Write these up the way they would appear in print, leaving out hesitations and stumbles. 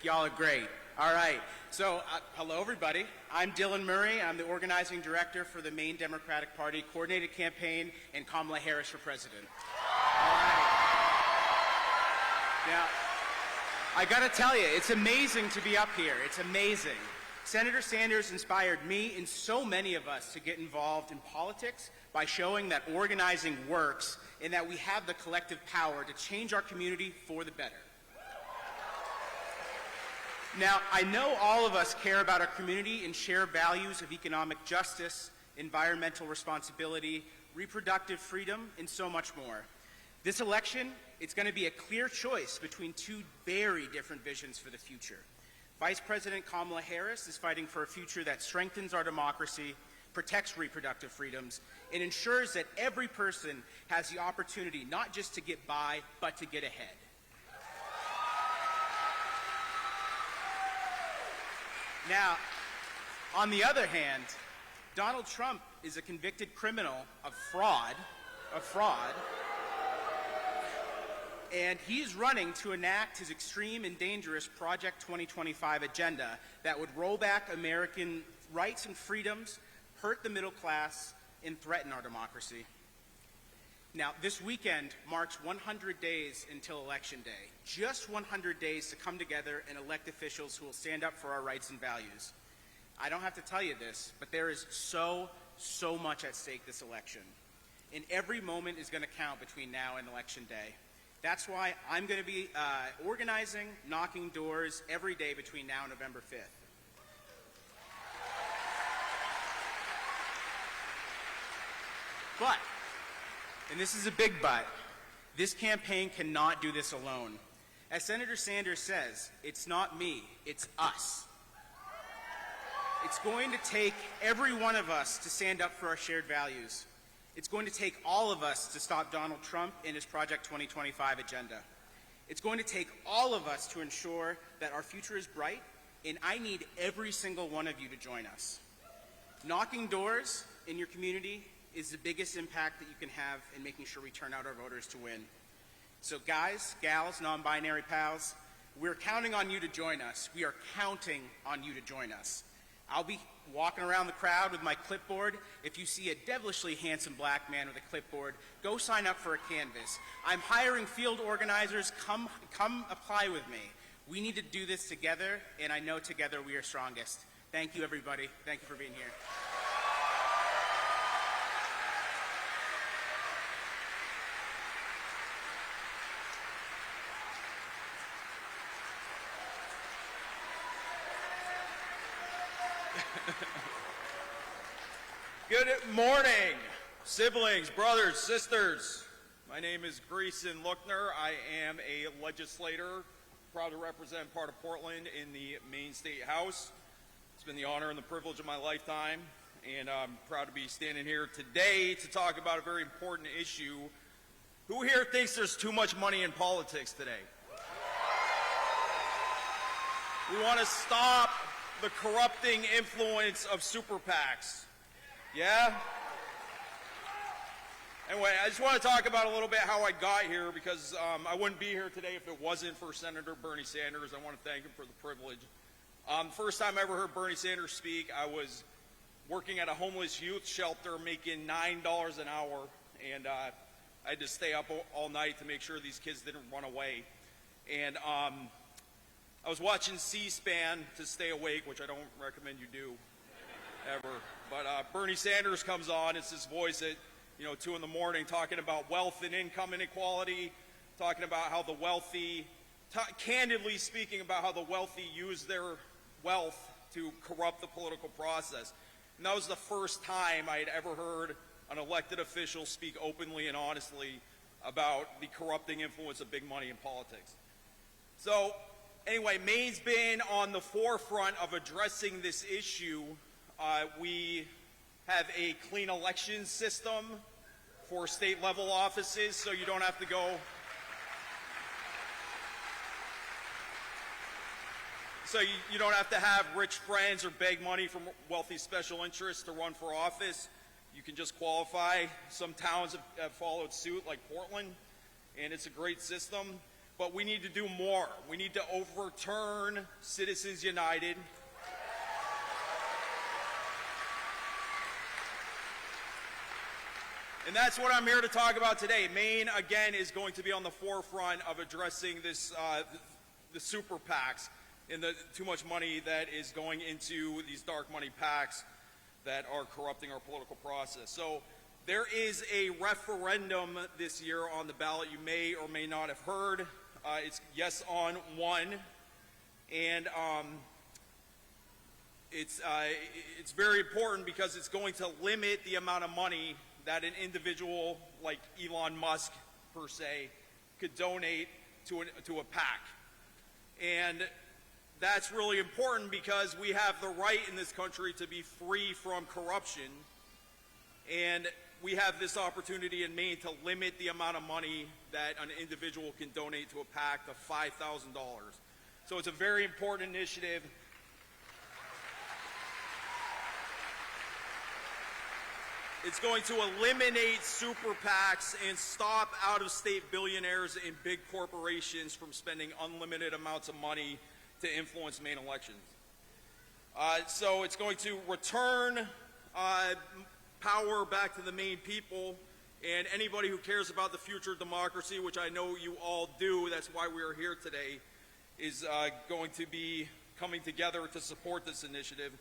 Y'all are great. All right. So, hello, everybody. I'm Dylan Murray. I'm the organizing director for the Maine Democratic Party Coordinated Campaign and Kamala Harris for president. All right. Now, I got to tell you, it's amazing to be up here. It's amazing. Senator Sanders inspired me and so many of us to get involved in politics by showing that organizing works and that we have the collective power to change our community for the better. Now, I know all of us care about our community and share values of economic justice, environmental responsibility, reproductive freedom, and so much more. This election, it's going to be a clear choice between two very different visions for the future. Vice President Kamala Harris is fighting for a future that strengthens our democracy, protects reproductive freedoms, and ensures that every person has the opportunity not just to get by, but to get ahead. Now, on the other hand, Donald Trump is a convicted criminal of fraud, and he's running to enact his extreme and dangerous Project 2025 agenda that would roll back American rights and freedoms, hurt the middle class, and threaten our democracy. Now, this weekend marks 100 days until Election Day. Just 100 days to come together and elect officials who will stand up for our rights and values. I don't have to tell you this, but there is so much at stake this election. And every moment is going to count between now and Election Day. That's why I'm going to be organizing, knocking doors every day between now and November 5th. But, and this is a big but, this campaign cannot do this alone. As Senator Sanders says, it's not me, it's us. It's going to take every one of us to stand up for our shared values. It's going to take all of us to stop Donald Trump and his Project 2025 agenda. It's going to take all of us to ensure that our future is bright, and I need every single one of you to join us. Knocking doors in your community is the biggest impact that you can have in making sure we turn out our voters to win. So guys, gals, non-binary pals, we're counting on you to join us. We are counting on you to join us. I'll be walking around the crowd with my clipboard. If you see a devilishly handsome black man with a clipboard, go sign up for a canvas. I'm hiring field organizers. Come apply with me. We need to do this together, and I know together we are strongest. Thank you, everybody. Thank you for being here. Good morning, siblings, brothers, sisters. My name is Greason Lookner. I am a legislator, proud to represent part of Portland in the Maine State House. It's been the honor and the privilege of my lifetime, and I'm proud to be standing here today to talk about a very important issue. Who here thinks there's too much money in politics today? We want to stop the corrupting influence of super PACs. Yeah? Anyway, I just want to talk about a little bit how I got here, because I wouldn't be here today if it wasn't for Senator Bernie Sanders. I want to thank him for the privilege. First time I ever heard Bernie Sanders speak, I was working at a homeless youth shelter making $9 an hour, and I had to stay up all night to make sure these kids didn't run away. And I was watching C-SPAN to stay awake, which I don't recommend you do, ever. But Bernie Sanders comes on. It's his voice at 2 in the morning, talking about wealth and income inequality, talking about how the wealthy, candidly speaking about how the wealthy use their wealth to corrupt the political process. And that was the first time I had ever heard an elected official speak openly and honestly about the corrupting influence of big money in politics. So anyway, Maine's been on the forefront of addressing this issue. We have a clean election system for state level offices, so you don't have to go. So you don't have to have rich friends or beg money from wealthy special interests to run for office. You can just qualify. Some towns have followed suit, like Portland, and it's a great system. but we need to do more. We need to overturn Citizens United. And that's what I'm here to talk about today. Maine, again, is going to be on the forefront of addressing this, the super PACs and the too much money that is going into these dark money PACs that are corrupting our political process. So there is a referendum this year on the ballot you may or may not have heard. It's Yes on 1, and it's very important because it's going to limit the amount of money that an individual like Elon Musk, per se, could donate to a PAC. And that's really important because we have the right in this country to be free from corruption, and we have this opportunity in Maine to limit the amount of money that an individual can donate to a PAC to $5,000. So it's a very important initiative. It's going to eliminate super PACs and stop out-of-state billionaires and big corporations from spending unlimited amounts of money to influence Maine elections. So it's going to return power back to the Maine people, and anybody who cares about the future of democracy, which I know you all do, that's why we are here today, is going to be coming together to support this initiative.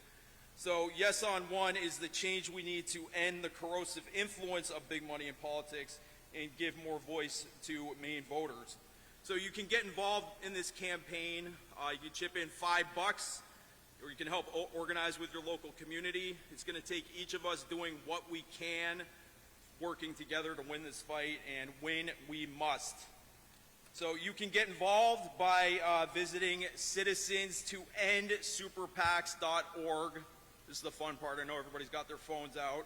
So Yes on 1 is the change we need to end the corrosive influence of big money in politics and give more voice to Maine voters. So you can get involved in this campaign. You can chip in $5, or you can help organize with your local community. It's going to take each of us doing what we can, working together to win this fight, and win we must. So you can get involved by visiting citizens2endsuperpacs.org. This is the fun part. I know everybody's got their phones out.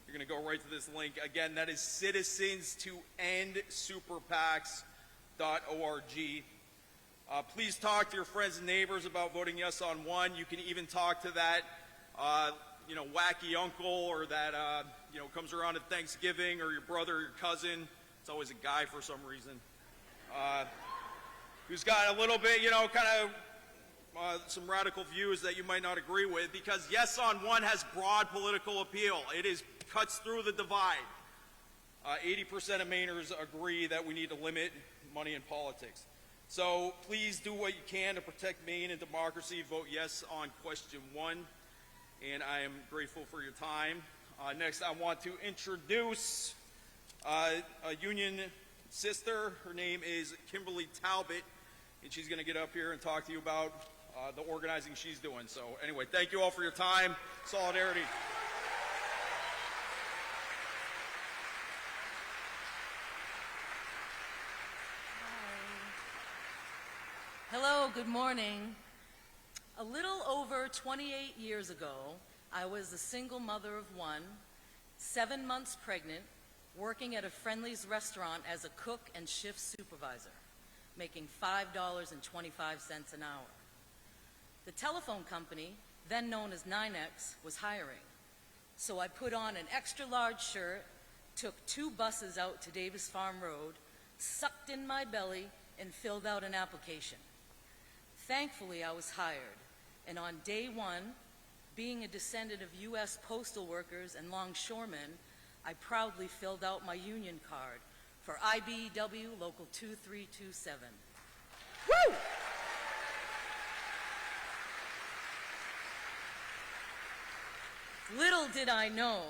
You're going to go right to this link. Again, that is citizens2endsuperpacs.org. Please talk to your friends and neighbors about voting Yes on 1. You can even talk to that, wacky uncle, or that, comes around at Thanksgiving, or your brother or your cousin. It's always a guy for some reason. Who's got a little bit, some radical views that you might not agree with, because Yes on 1 has broad political appeal. It cuts through the divide. 80% of Mainers agree that we need to limit money in politics. So please do what you can to protect Maine and democracy. Vote yes on question 1, and I am grateful for your time. Next, I want to introduce a union sister. Her name is Kimberly Talbot, and she's going to get up here and talk to you about the organizing she's doing. So anyway, thank you all for your time. Solidarity. Hello, good morning. A little over 28 years ago, I was a single mother of 1, 7 months pregnant, working at a Friendly's restaurant as a cook and shift supervisor, making $5.25 an hour. The telephone company, then known as 9X, was hiring. So I put on an extra large shirt, took 2 buses out to Davis Farm Road, sucked in my belly, and filled out an application. Thankfully, I was hired, and on day 1, being a descendant of U.S. postal workers and longshoremen, I proudly filled out my union card for IBEW Local 2327. Woo! Little did I know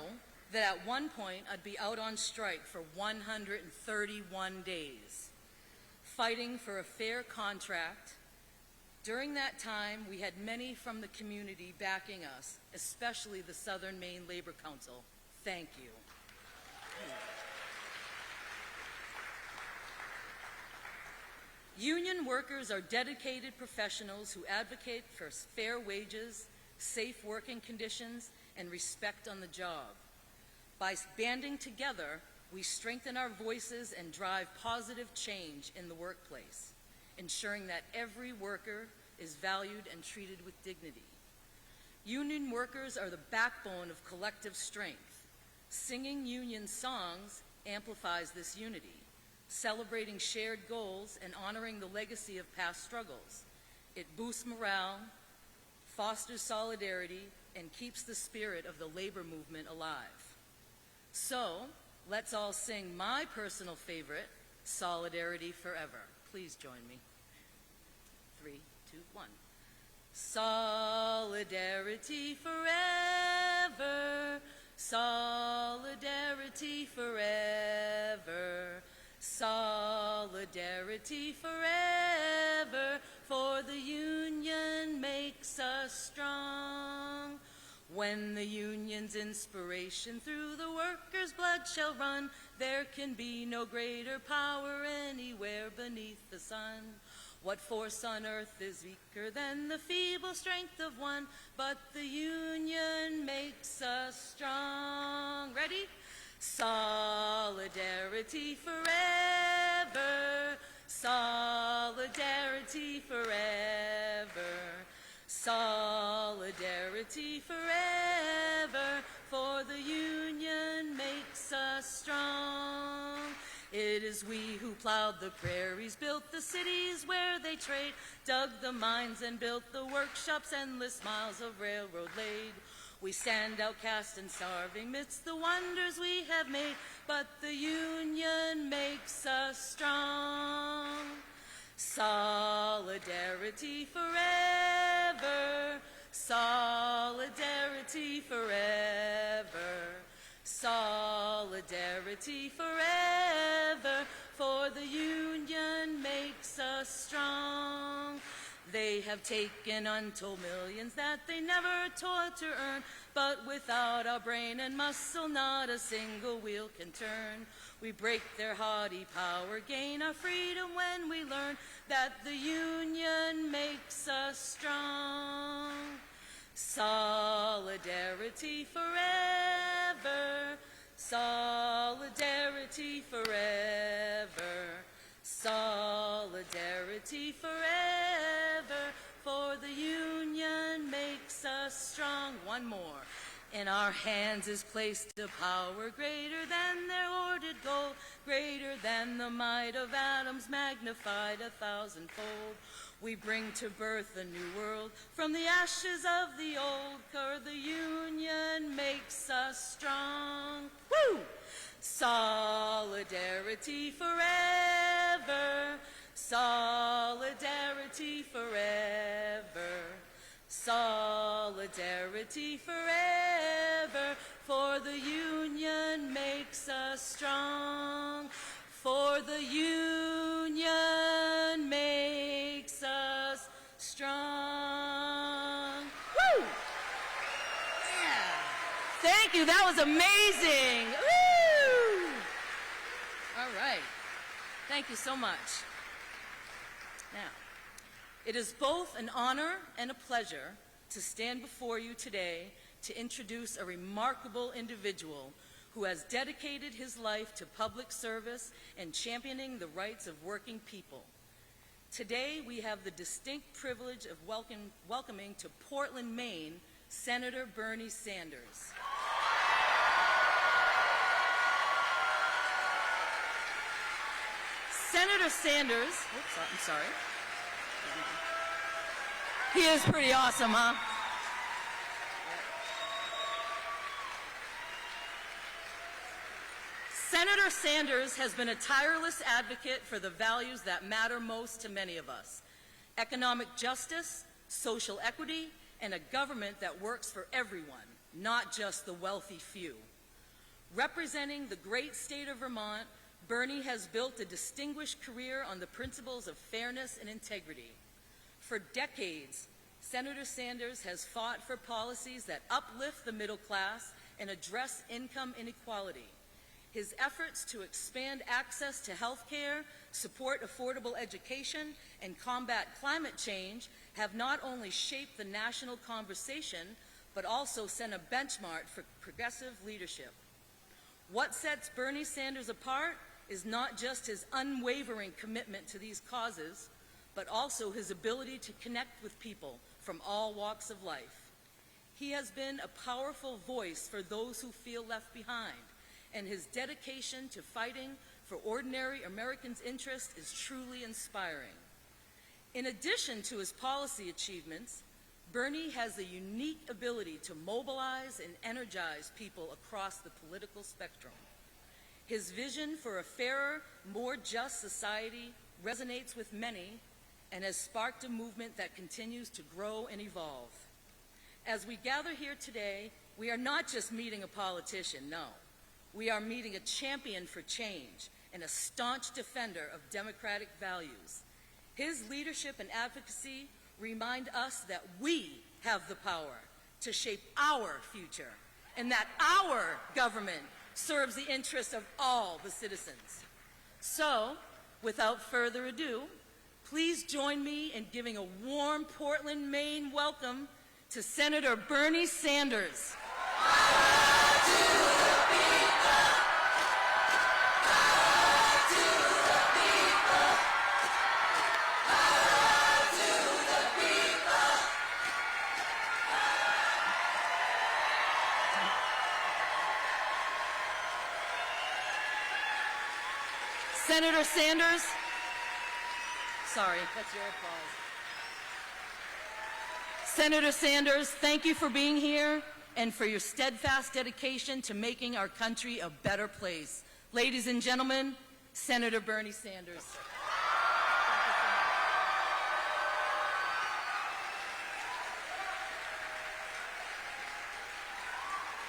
that at one point I'd be out on strike for 131 days, fighting for a fair contract. During that time, we had many from the community backing us, especially the Southern Maine Labor Council. Thank you. Union workers are dedicated professionals who advocate for fair wages, safe working conditions, and respect on the job. By banding together, we strengthen our voices and drive positive change in the workplace, ensuring that every worker is valued and treated with dignity. Union workers are the backbone of collective strength. Singing union songs amplifies this unity. celebrating shared goals and honoring the legacy of past struggles. It boosts morale, fosters solidarity, and keeps the spirit of the labor movement alive. So, let's all sing my personal favorite, Solidarity Forever. Please join me. 3, 2, 1. Solidarity forever, solidarity forever, solidarity forever, for the union makes us strong. When the union's inspiration through the workers' blood shall run, there can be no greater power anywhere beneath the sun. What force on earth is weaker than the feeble strength of one? But the union makes us strong. Ready? Solidarity forever, solidarity forever, solidarity forever, for the union makes us strong. It is we who plowed the prairies, built the cities where they trade, dug the mines and built the workshops, endless miles of railroad laid. We stand outcast and starving midst the wonders we have made, but the union makes us strong. Solidarity forever, solidarity forever, solidarity forever, for the union makes us strong. They have taken untold millions that they never toiled to earn, but without our brain and muscle, not a single wheel can turn. We break their haughty power, gain our freedom when we learn that the union makes us strong. Solidarity forever, solidarity forever, solidarity forever, for the union makes us strong. One more. In our hands is placed a power greater than their hoarded gold, greater than the might of atoms magnified 1,000-fold. We bring to birth a new world from the ashes of the old, for the union makes us strong. Woo! Solidarity forever, solidarity forever, solidarity forever, for the union makes us strong. For the union makes us strong. Woo! Yeah. Thank you. That was amazing. Woo! All right. Thank you so much. Now, it is both an honor and a pleasure to stand before you today to introduce a remarkable individual who has dedicated his life to public service and championing the rights of working people. Today, we have the distinct privilege of welcoming to Portland, Maine, Senator Bernie Sanders. Senator Sanders, oops, I'm sorry. He is pretty awesome, huh? Senator Sanders has been a tireless advocate for the values that matter most to many of us: economic justice, social equity, and a government that works for everyone, not just the wealthy few. Representing the great state of Vermont, Bernie has built a distinguished career on the principles of fairness and integrity. For decades, Senator Sanders has fought for policies that uplift the middle class and address income inequality. His efforts to expand access to health care, support affordable education, and combat climate change have not only shaped the national conversation, but also set a benchmark for progressive leadership. What sets Bernie Sanders apart is not just his unwavering commitment to these causes, but also his ability to connect with people from all walks of life. He has been a powerful voice for those who feel left behind, and his dedication to fighting for ordinary Americans' interest is truly inspiring. In addition to his policy achievements, Bernie has the unique ability to mobilize and energize people across the political spectrum. His vision for a fairer, more just society resonates with many and has sparked a movement that continues to grow and evolve. As we gather here today, we are not just meeting a politician, no. We are meeting a champion for change and a staunch defender of democratic values. His leadership and advocacy remind us that we have the power to shape our future and that our government serves the interests of all the citizens. So, without further ado, please join me in giving a warm Portland, Maine welcome to Senator Bernie Sanders. Senator Sanders, sorry, that's your applause. Senator Sanders, thank you for being here and for your steadfast dedication to making our country a better place. Ladies and gentlemen, Senator Bernie Sanders.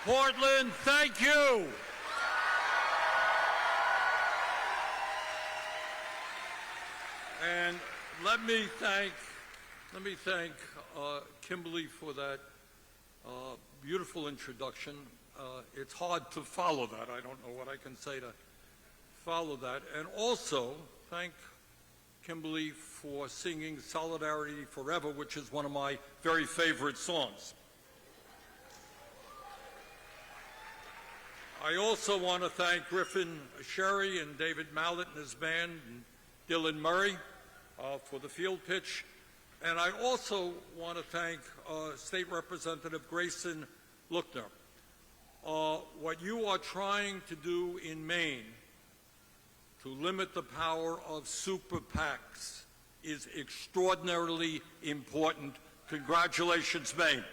Portland, thank you. And let me thank Kimberly for that beautiful introduction. It's hard to follow that. I don't know what I can say to follow that. And also thank Kimberly for singing Solidarity Forever, which is one of my very favorite songs. I also want to thank Griffin Sherry and David Mallet and his band, and Dylan Murray for the field pitch. And I also want to thank State Representative Grayson Lookner. What you are trying to do in Maine to limit the power of super PACs is extraordinarily important. Congratulations, Maine.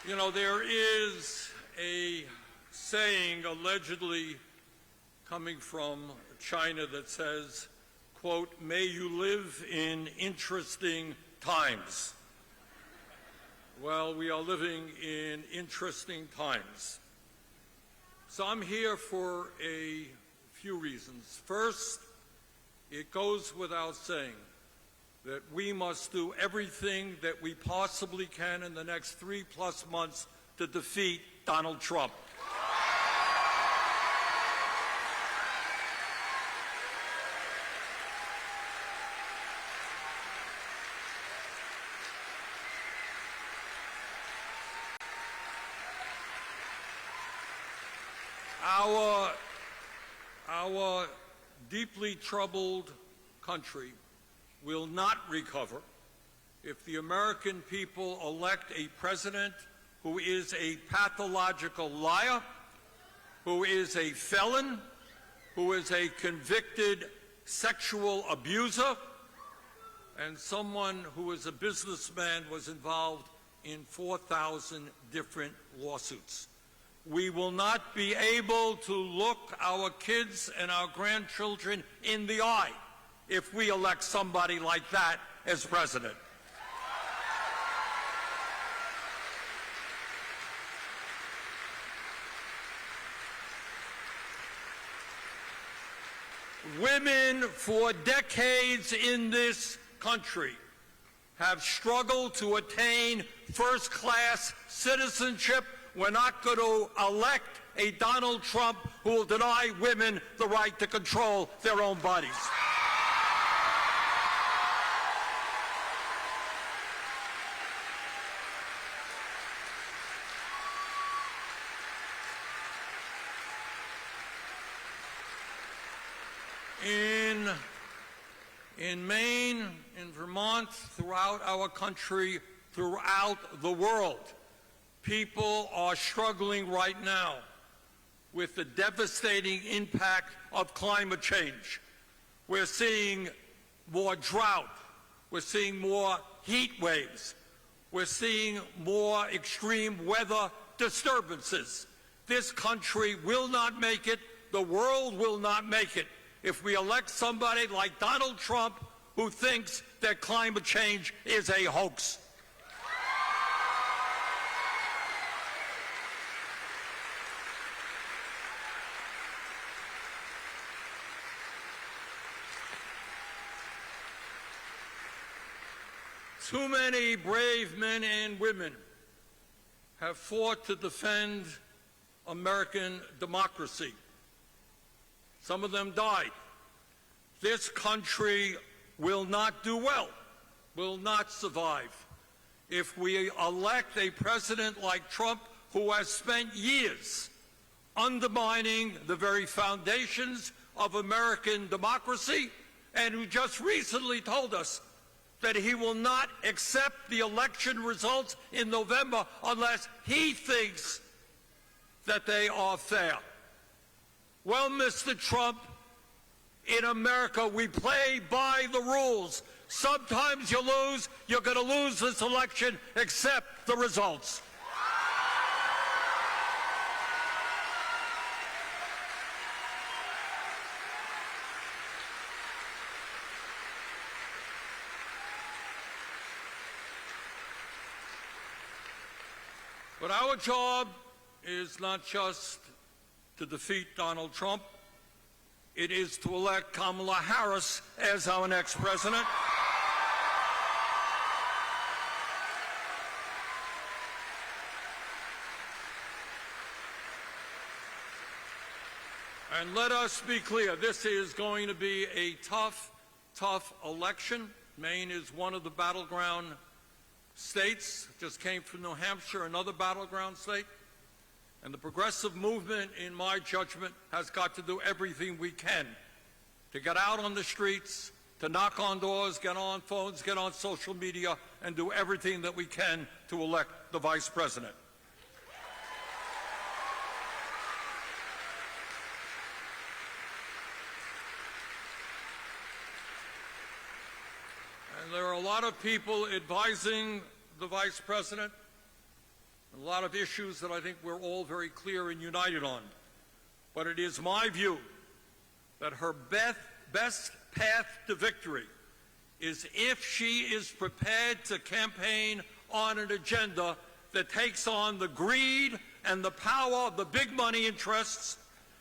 You know, there is a saying allegedly coming from China that says, quote, "May you live in interesting times." Well, we are living in interesting times. So I'm here for a few reasons. First, it goes without saying that we must do everything that we possibly can in the next 3+ months to defeat Donald Trump. Our deeply troubled country will not recover if the American people elect a president who is a pathological liar, who is a felon, who is a convicted sexual abuser, and someone who is a businessman was involved in 4,000 different lawsuits. We will not be able to look our kids and our grandchildren in the eye if we elect somebody like that as president. Women for decades in this country have struggled to attain first-class citizenship. We're not going to elect a Donald Trump who will deny women the right to control their own bodies. In Maine, in Vermont, throughout our country, throughout the world. People are struggling right now with the devastating impact of climate change. We're seeing more drought. We're seeing more heat waves. We're seeing more extreme weather disturbances. This country will not make it. The world will not make it if we elect somebody like Donald Trump who thinks that climate change is a hoax. Too many brave men and women have fought to defend American democracy. Some of them died. This country will not do well, will not survive, if we elect a president like Trump who has spent years undermining the very foundations of American democracy and who just recently told us that he will not accept the election results in November unless he thinks that they are fair. Well, Mr. Trump, in America, we play by the rules. Sometimes you lose. You're going to lose this election. Accept the results. But our job is not just to defeat Donald Trump. It is to elect Kamala Harris as our next president. And let us be clear, this is going to be a tough, tough election. Maine is one of the battleground states. Just came from New Hampshire, another battleground state. And the progressive movement, in my judgment, has got to do everything we can to get out on the streets, to knock on doors, get on phones, get on social media, and do everything that we can to elect the vice president. And there are a lot of people advising the vice president, a lot of issues that I think we're all very clear and united on. But it is my view that her best path to victory is if she is prepared to campaign on an agenda that takes on the greed and the power of the big money interests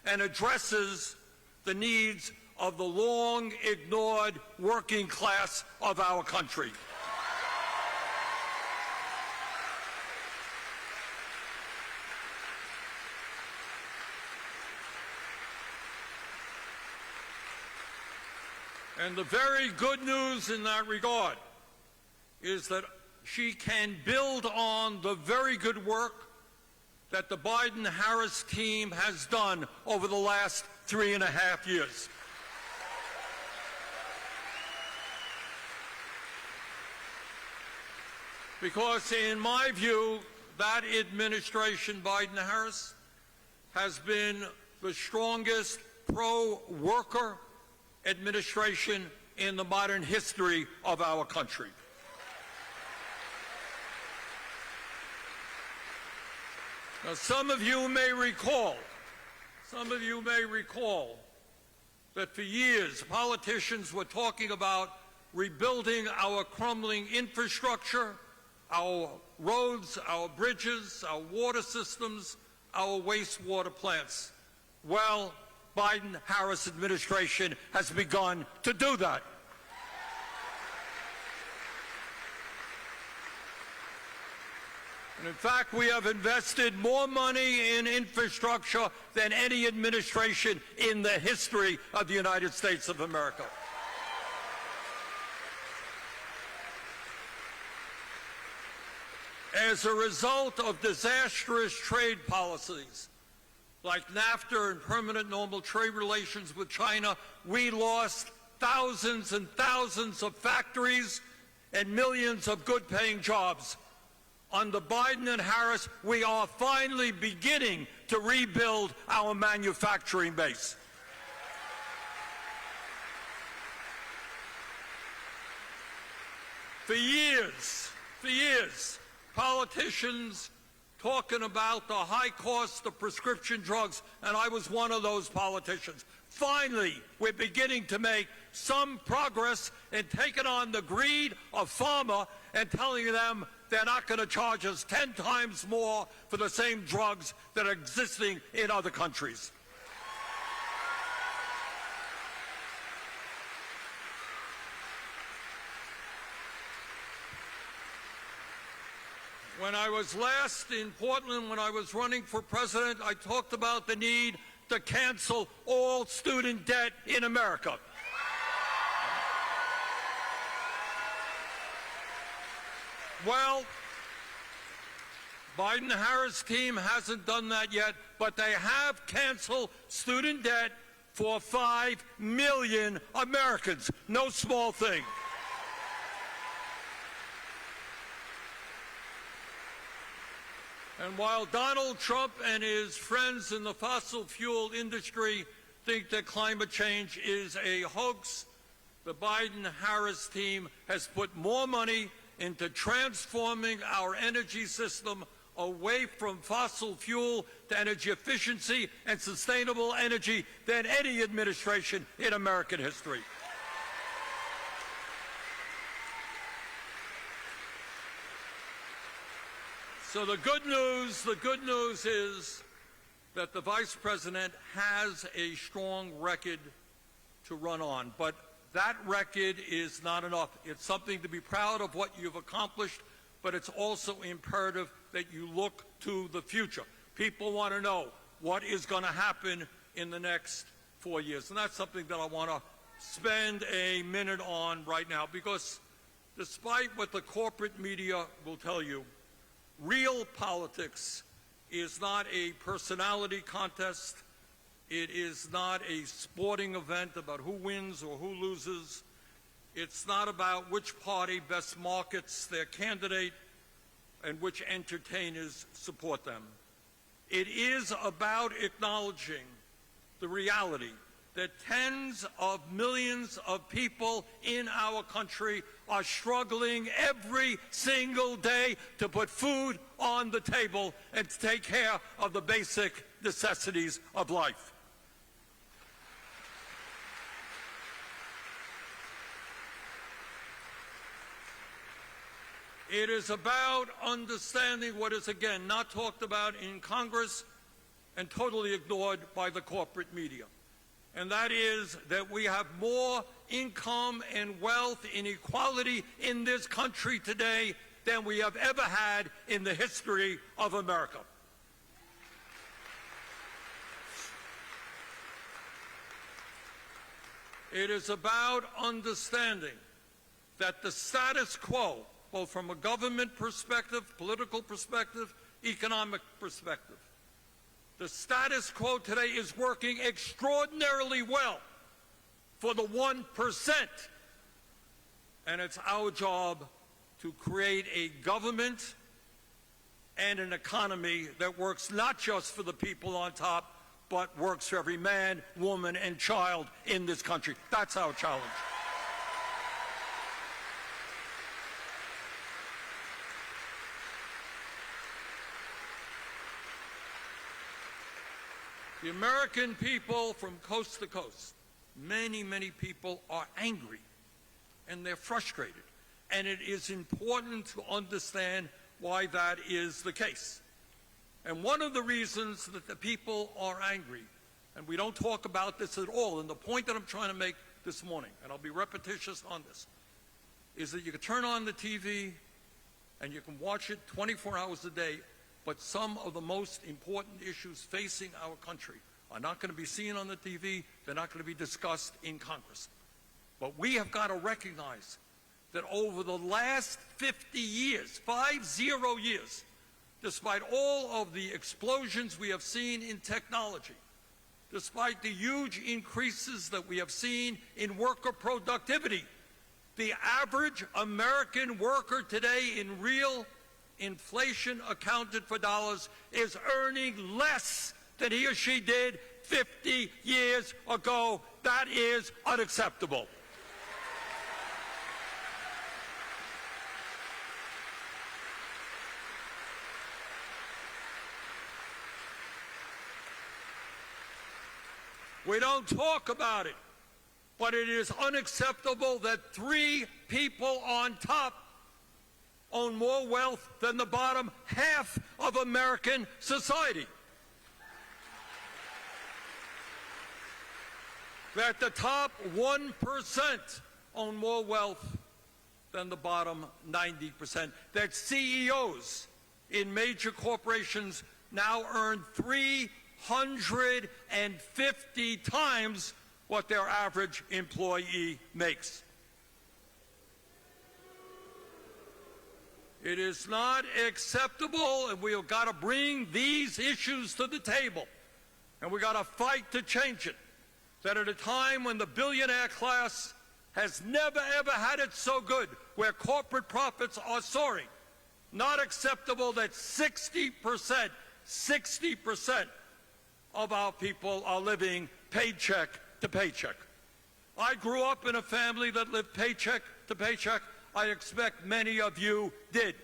and addresses the needs of the long-ignored working class of our country. And the very good news in that regard is that she can build on the very good work that the Biden-Harris team has done over the last 3.5 years. Because in my view, that administration, Biden-Harris, has been the strongest pro-worker administration in the modern history of our country. Now, some of you may recall that for years politicians were talking about rebuilding our crumbling infrastructure, our roads, our bridges, our water systems, our wastewater plants. Well, Biden-Harris administration has begun to do that. And in fact, we have invested more money in infrastructure than any administration in the history of the United States of America. As a result of disastrous trade policies, like NAFTA and permanent normal trade relations with China, we lost thousands and thousands of factories and millions of good-paying jobs. Under Biden and Harris, we are finally beginning to rebuild our manufacturing base. For years, politicians talking about the high cost of prescription drugs, and I was one of those politicians. Finally, we're beginning to make some progress in taking on the greed of pharma and telling them they're not going to charge us 10 times more for the same drugs that are existing in other countries. When I was last in Portland, when I was running for president, I talked about the need to cancel all student debt in America. Well, Biden-Harris team hasn't done that yet, but they have canceled student debt for 5 million Americans. No small thing. And while Donald Trump and his friends in the fossil fuel industry think that climate change is a hoax, the Biden-Harris team has put more money into transforming our energy system away from fossil fuel to energy efficiency and sustainable energy than any administration in American history. So the good news is that the Vice President has a strong record to run on, but that record is not enough. It's something to be proud of what you've accomplished, but it's also imperative that you look to the future. People want to know what is going to happen in the next 4 years, and that's something that I want to spend a minute on right now, because despite what the corporate media will tell you, real politics is not a personality contest. It is not a sporting event about who wins or who loses. It's not about which party best markets their candidate and which entertainers support them. It is about acknowledging the reality that tens of millions of people in our country are struggling every single day to put food on the table and to take care of the basic necessities of life. It is about understanding what is, again, not talked about in Congress and totally ignored by the corporate media. And that is that we have more income and wealth inequality in this country today than we have ever had in the history of America. It is about understanding that the status quo, both from a government perspective, political perspective, economic perspective, the status quo today is working extraordinarily well for the 1%. And it's our job to create a government and an economy that works not just for the people on top, but works for every man, woman, and child in this country. That's our challenge. The American people from coast to coast, many, many people are angry and they're frustrated. And it is important to understand why that is the case. And one of the reasons that the people are angry, and we don't talk about this at all, and the point that I'm trying to make this morning, and I'll be repetitious on this, is that you can turn on the TV and you can watch it 24 hours a day, but some of the most important issues facing our country are not going to be seen on the TV. They're not going to be discussed in Congress. But we have got to recognize that over the last 50 years, 50 years, despite all of the explosions we have seen in technology, despite the huge increases that we have seen in worker productivity, The average American worker today in real inflation accounted for dollars is earning less than he or she did 50 years ago. That is unacceptable. We don't talk about it, but it is unacceptable that 3 people on top own more wealth than the bottom half of American society. That the top 1% own more wealth than the bottom 90%. That CEOs in major corporations now earn 350 times what their average employee makes. It is not acceptable, and we've got to bring these issues to the table, and we've got to fight to change it. That at a time when the billionaire class has never, ever had it so good, where corporate profits are soaring, not acceptable that 60% of our people are living paycheck to paycheck. I grew up in a family that lived paycheck to paycheck. I expect many of you did.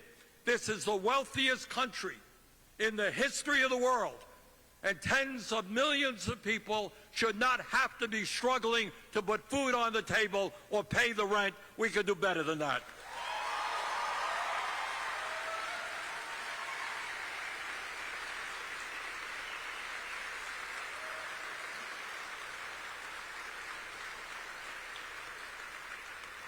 This is the wealthiest country in the history of the world, and tens of millions of people should not have to be struggling to put food on the table or pay the rent. We could do better than that.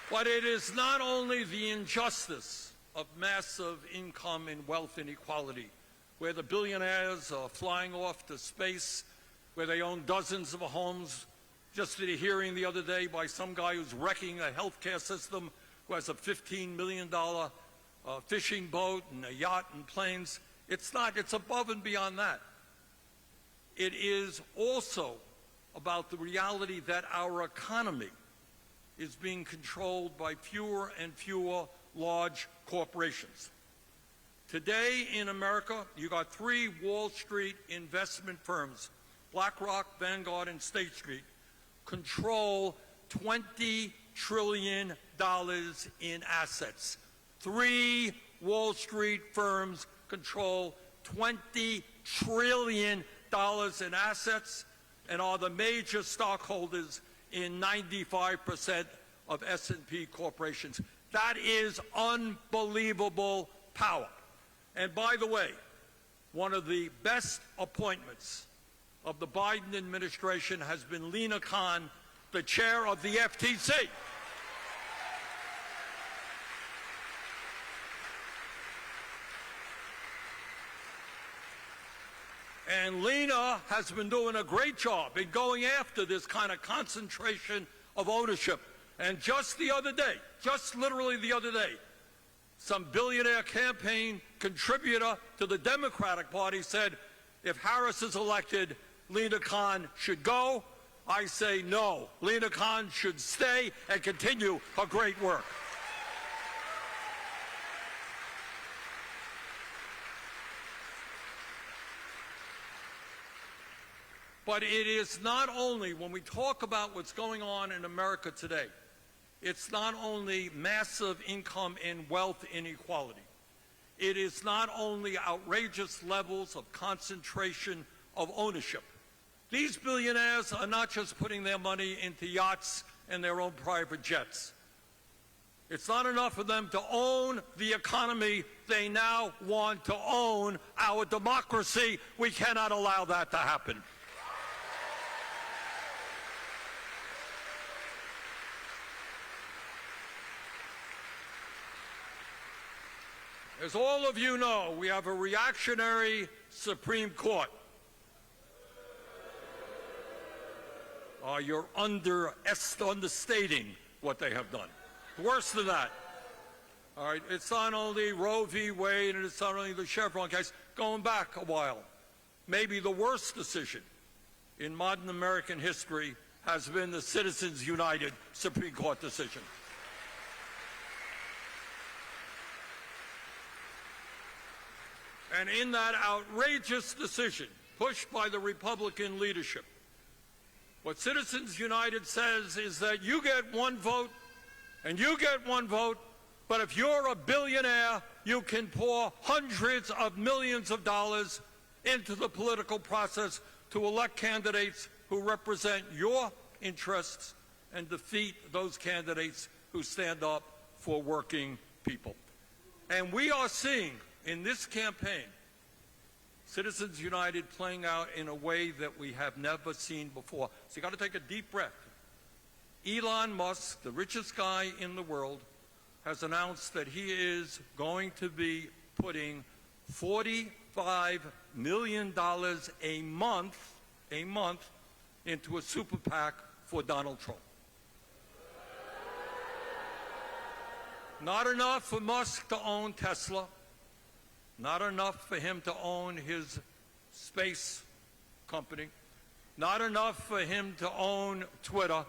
But it is not only the injustice of massive income and wealth inequality, where the billionaires are flying off to space, where they own dozens of homes. Just did a hearing the other day by some guy who's wrecking a healthcare system, who has a $15 million fishing boat and a yacht and planes. It's above and beyond that. It is also about the reality that our economy is being controlled by fewer and fewer large corporations. Today in America, you got 3 Wall Street investment firms, BlackRock, Vanguard, and State Street, control $20 trillion in assets. 3 Wall Street firms control $20 trillion in assets and are the major stockholders in 95% of S&P corporations. That is unbelievable power. And by the way, one of the best appointments of the Biden administration has been Lina Khan, the chair of the FTC. And Lina has been doing a great job in going after this kind of concentration of ownership. And just the other day, just literally the other day, some billionaire campaign contributor to the Democratic Party said, if Harris is elected, Lina Khan should go. I say no. Lina Khan should stay and continue her great work. But it is not only, when we talk about what's going on in America today, it's not only massive income and wealth inequality. It is not only outrageous levels of concentration of ownership. These billionaires are not just putting their money into yachts and their own private jets. It's not enough for them to own the economy. They now want to own our democracy. We cannot allow that to happen. As all of you know, we have a reactionary Supreme Court. You're understating what they have done. Worse than that. All right, it's not only Roe v. Wade and it's not only the Chevron case. Going back a while, maybe the worst decision in modern American history has been the Citizens United Supreme Court decision. And in that outrageous decision pushed by the Republican leadership, what Citizens United says is that you get one vote and you get one vote, but if you're a billionaire, you can pour hundreds of millions of dollars into the political process to elect candidates who represent your interests and defeat those candidates who stand up for working people. And we are seeing in this campaign Citizens United playing out in a way that we have never seen before. So you got to take a deep breath. Elon Musk, the richest guy in the world, has announced that he is going to be putting $45 million a month into a super PAC for Donald Trump. Not enough for Musk to own Tesla. Not enough for him to own his space company. Not enough for him to own Twitter.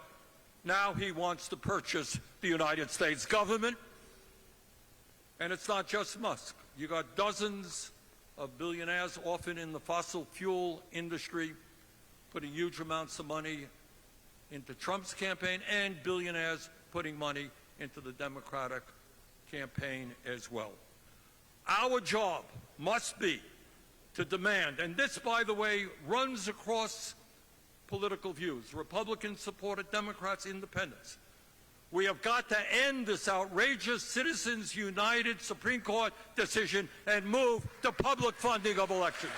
Now he wants to purchase the United States government. And it's not just Musk. You got dozens of billionaires, often in the fossil fuel industry, putting huge amounts of money into Trump's campaign, and billionaires putting money into the Democratic campaign as well. Our job must be to demand, and this, by the way, runs across political views, Republicans supported, Democrats, independents. We have got to end this outrageous Citizens United Supreme Court decision and move to public funding of elections.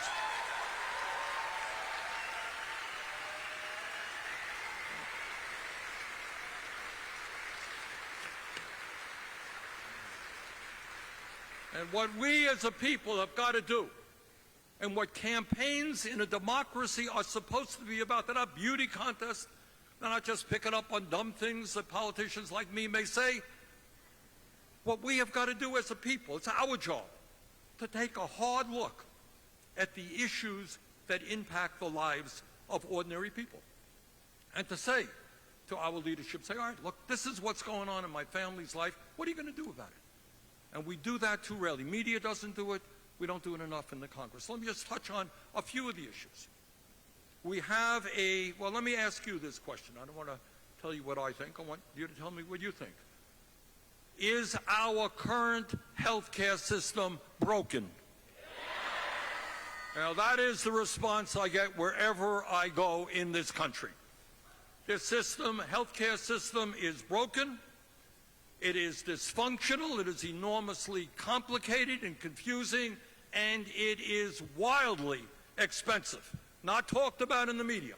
And what we as a people have got to do, and what campaigns in a democracy are supposed to be about, they're not beauty contests, they're not just picking up on dumb things that politicians like me may say. What we have got to do as a people, it's our job to take a hard look at the issues that impact the lives of ordinary people. And to say to our leadership, say, all right, look, this is what's going on in my family's life. What are you going to do about it? And we do that too rarely. Media doesn't do it. We don't do it enough in the Congress. Let me just touch on a few of the issues. We have well, let me ask you this question. I don't want to tell you what I think. I want you to tell me what you think. Is our current health care system broken? Now, that is the response I get wherever I go in this country. This system, health care system, is broken. It is dysfunctional, it is enormously complicated and confusing, and it is wildly expensive. Not talked about in the media.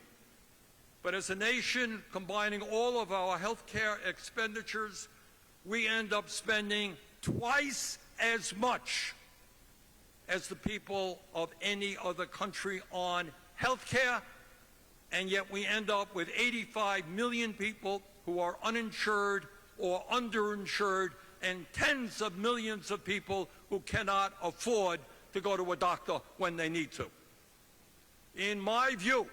But as a nation, combining all of our health care expenditures, we end up spending twice as much as the people of any other country on health care, and yet we end up with 85 million people who are uninsured or underinsured, and tens of millions of people who cannot afford to go to a doctor when they need to. In my view,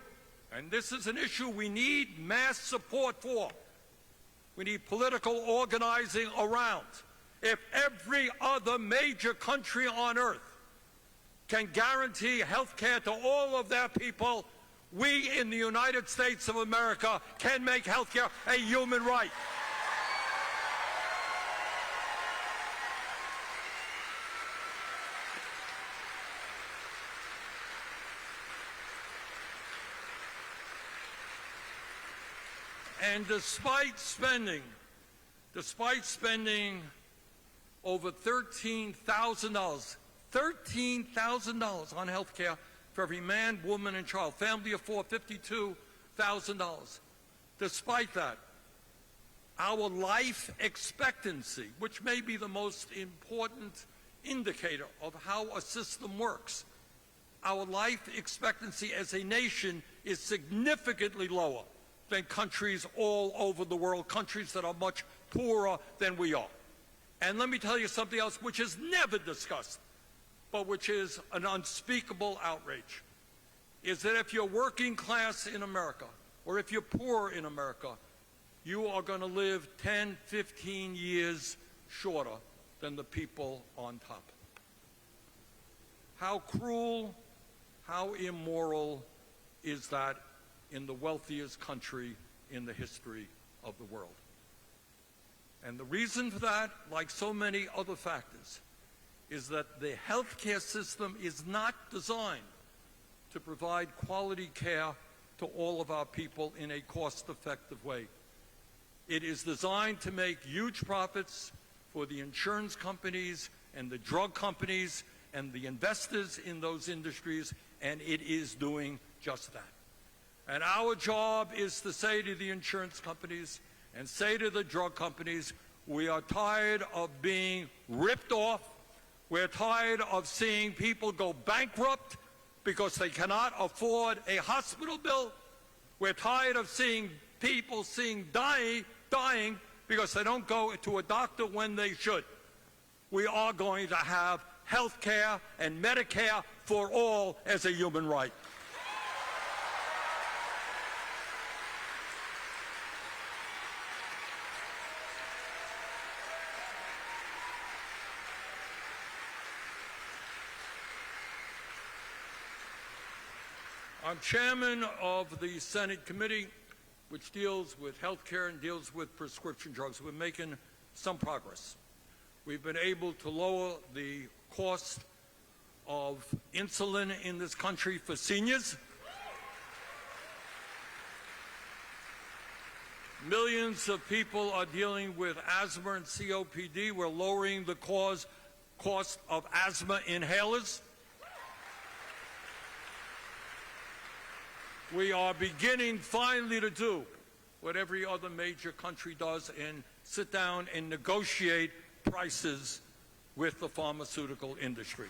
and this is an issue we need mass support for, we need political organizing around. If every other major country on earth can guarantee health care to all of their people, we in the United States of America can make health care a human right. And despite spending over $13,000 on health care for every man, woman, and child, family of four, $52,000. Despite that, our life expectancy, which may be the most important indicator of how a system works, our life expectancy as a nation is significantly lower than countries all over the world, countries that are much poorer than we are. And let me tell you something else which is never discussed, but which is an unspeakable outrage, is that if you're working class in America, or if you're poor in America, you are going to live 10, 15 years shorter than the people on top. How cruel, how immoral is that in the wealthiest country in the history of the world? And the reason for that, like so many other factors, is that the healthcare system is not designed to provide quality care to all of our people in a cost-effective way. It is designed to make huge profits for the insurance companies and the drug companies and the investors in those industries, and it is doing just that. And our job is to say to the insurance companies and say to the drug companies, we are tired of being ripped off. We're tired of seeing people go bankrupt because they cannot afford a hospital bill. We're tired of seeing people dying because they don't go to a doctor when they should. We are going to have health care and Medicare for all as a human right. I'm chairman of the Senate committee, which deals with health care and deals with prescription drugs. We're making some progress. We've been able to lower the cost of insulin in this country for seniors. Millions of people are dealing with asthma and COPD. We're lowering the cost of asthma inhalers. We are beginning finally to do what every other major country does and sit down and negotiate prices with the pharmaceutical industry.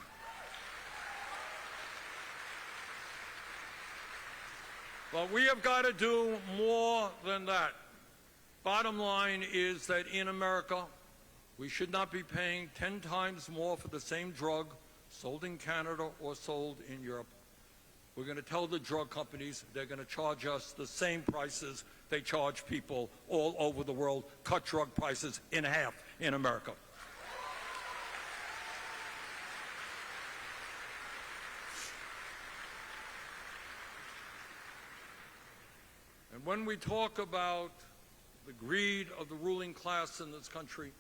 But we have got to do more than that. Bottom line is that in America, we should not be paying 10 times more for the same drug sold in Canada or sold in Europe. We're going to tell the drug companies they're going to charge us the same prices they charge people all over the world, cut drug prices in half in America. And when we talk about the greed of the ruling class in this country,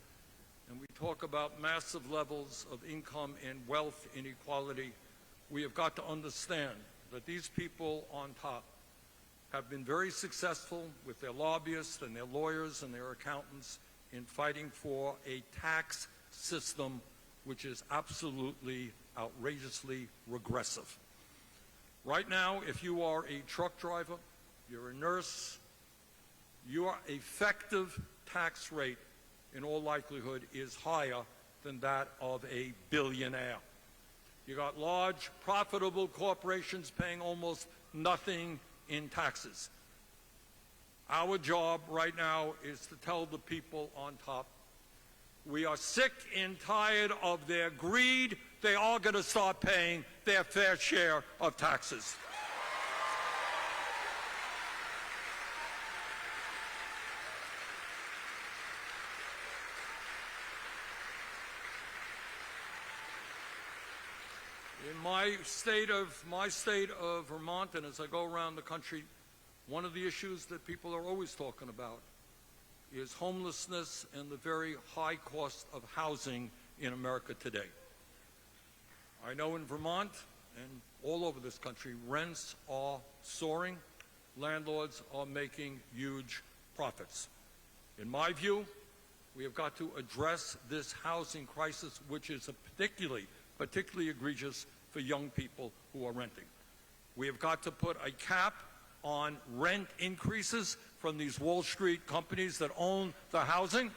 and we talk about massive levels of income and wealth inequality, we have got to understand that these people on top have been very successful with their lobbyists and their lawyers and their accountants in fighting for a tax system which is absolutely outrageously regressive. Right now, if you are a truck driver, you're a nurse, your effective tax rate in all likelihood is higher than that of a billionaire. You got large, profitable corporations paying almost nothing in taxes. Our job right now is to tell the people on top, we are sick and tired of their greed. They are going to start paying their fair share of taxes. In my state of Vermont, and as I go around the country, one of the issues that people are always talking about is homelessness and the very high cost of housing in America today. I know in Vermont and all over this country, rents are soaring. Landlords are making huge profits. In my view, we have got to address this housing crisis, which is particularly egregious for young people who are renting. We have got to put a cap on rent increases from these Wall Street companies that own the housing.